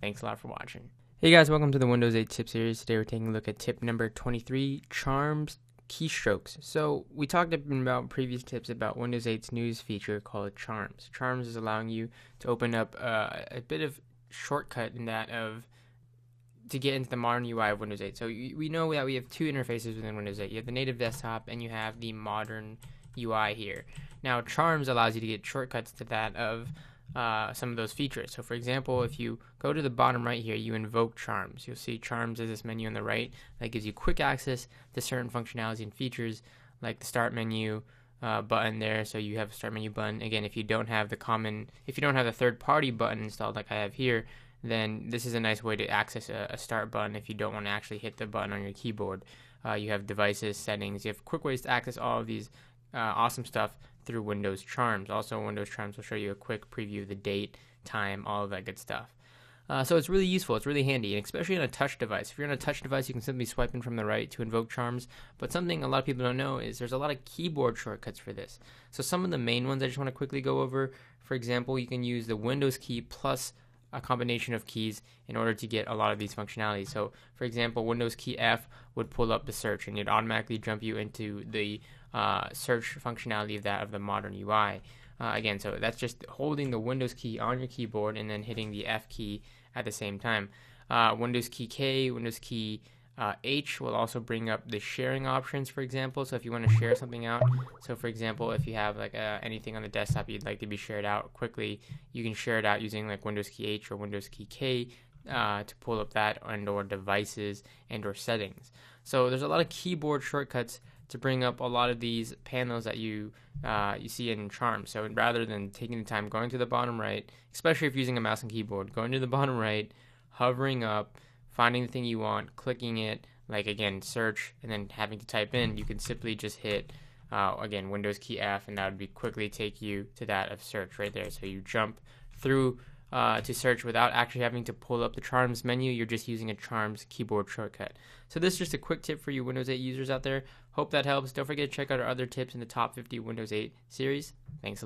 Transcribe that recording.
Thanks a lot for watching. Hey guys, welcome to the Windows 8 tip series. Today we're taking a look at tip number 23, charms keystrokes. So we talked about previous tips about Windows 8's newest feature called charms. Charms is allowing you to open up a bit of shortcut in that of to get into the modern UI of Windows 8. So we know that we have two interfaces within Windows 8. You have the native desktop and you have the modern UI here. Now charms allows you to get shortcuts to that of some of those features. So for example, if you go to the bottom right here, you invoke charms. You'll see charms as this menu on the right that gives you quick access to certain functionality and features like the start menu button there. So you have a start menu button. Again, if you don't have the third-party button installed like I have here, then this is a nice way to access a start button if you don't want to actually hit the button on your keyboard. You have devices, settings. You have quick ways to access all of these awesome stuff through Windows Charms. Also, Windows Charms will show you a quick preview of the date, time, all of that good stuff. So it's really useful. It's really handy, and especially on a touch device. If you're on a touch device, you can simply swipe in from the right to invoke charms. But something a lot of people don't know is there's a lot of keyboard shortcuts for this. So some of the main ones I just want to quickly go over. For example, you can use the Windows key plus a combination of keys in order to get a lot of these functionalities. So for example, Windows key F would pull up the search and it'd automatically jump you into the search functionality of the modern UI. Again, so that's just holding the Windows key on your keyboard and then hitting the F key at the same time. Windows key K, Windows key H will also bring up the sharing options, for example. So if you want to share something out, so for example, if you have like anything on the desktop you'd like to be shared out quickly, you can share it out using like Windows key H or Windows key K to pull up that and or devices and or settings. So there's a lot of keyboard shortcuts to bring up a lot of these panels that you see in Charms. So rather than taking the time going to the bottom right, especially if you're using a mouse and keyboard, going to the bottom right, hovering up, finding the thing you want, clicking it, like again, search, and then having to type in, you can simply just hit, again, Windows key F, and that would quickly take you to that of search right there. So you jump through to search without actually having to pull up the Charms menu. You're just using a Charms keyboard shortcut. So this is just a quick tip for you Windows 8 users out there. Hope that helps. Don't forget to check out our other tips in the top 50 Windows 8 series. Thanks a lot.